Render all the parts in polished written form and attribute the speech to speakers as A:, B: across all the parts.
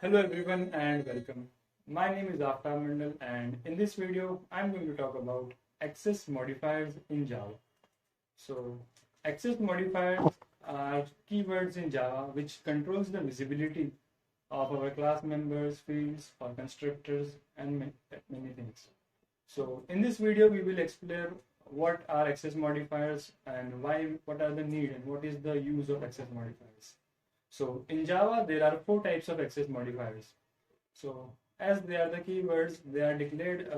A: Hello everyone and welcome. My name is Aftab Mandal and in this video I'm going to talk about access modifiers in Java. So access modifiers are keywords in Java which controls the visibility of our class members, fields or constructors and many things. So in this video we will explore what are access modifiers and what are the need and what is the use of access modifiers. So in Java, there are four types of access modifiers. So as they are the keywords, they are declared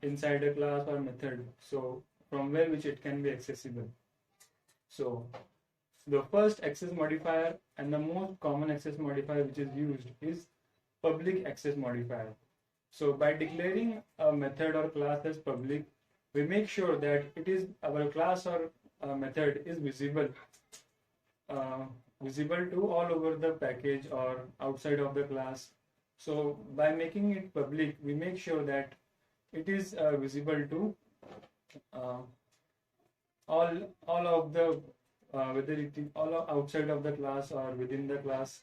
A: inside a class or method. So from where which it can be accessible. So the first access modifier and the most common access modifier which is used is public access modifier. So by declaring a method or class as public, we make sure that it is our class or method is uh, visible to all over the package or outside of the class. So by making it public, we make sure that it is visible to uh, all of the whether it is all outside of the class or within the class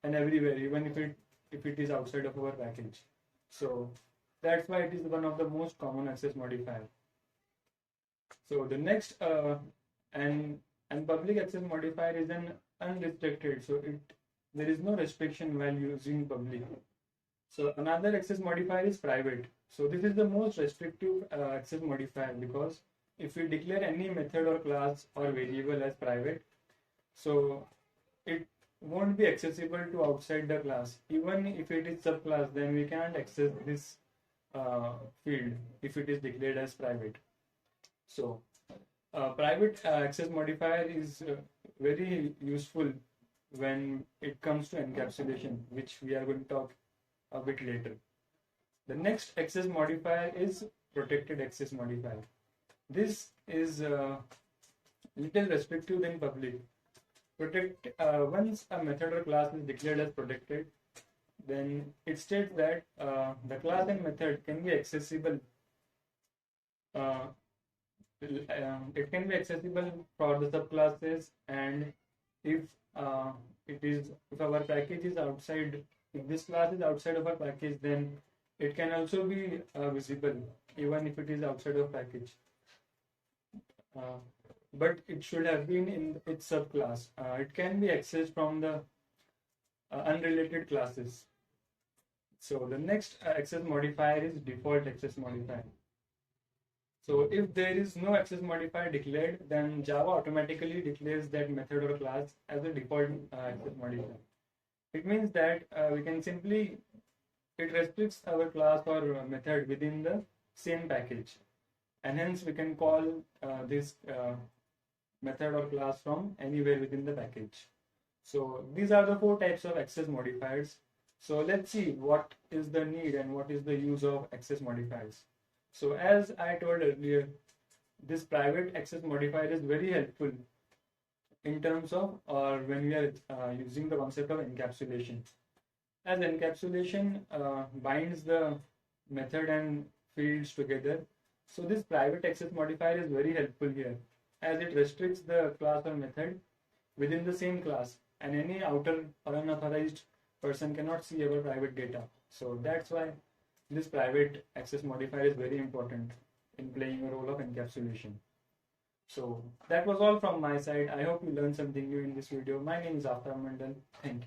A: and everywhere, even if it is outside of our package. So that's why it is one of the most common access modifier. So the next and public access modifier is an unrestricted, so there is no restriction while using public. So another access modifier is private. So this is the most restrictive access modifier because if we declare any method or class or variable as private, so it won't be accessible to outside the class. Even if it is subclass, then we can't access this field if it is declared as private. So private access modifier is very useful when it comes to encapsulation, which we are going to talk a bit later. The next access modifier is protected access modifier. This is little restrictive than public. Once a method or class is declared as protected, then it states that the class and method can be accessible. It can be accessible for the subclasses, and if if our package is outside, if this class is outside of our package, then it can also be visible even if it is outside of package. But it should have been in its subclass. It can be accessed from the unrelated classes. So the next access modifier is default access modifier. So if there is no access modifier declared, then Java automatically declares that method or class as a default access modifier. It means that it restricts our class or method within the same package, and hence we can call this method or class from anywhere within the package. So these are the four types of access modifiers. So let's see what is the need and what is the use of access modifiers. So as I told earlier, this private access modifier is very helpful in terms of or when we are using the concept of encapsulation. As encapsulation binds the method and fields together, so this private access modifier is very helpful here as it restricts the class or method within the same class, and any outer or unauthorized person cannot see our private data. So that's why this private access modifier is very important in playing a role of encapsulation. So that was all from my side. I hope you learned something new in this video. My name is Aftab Mandal. Thank you.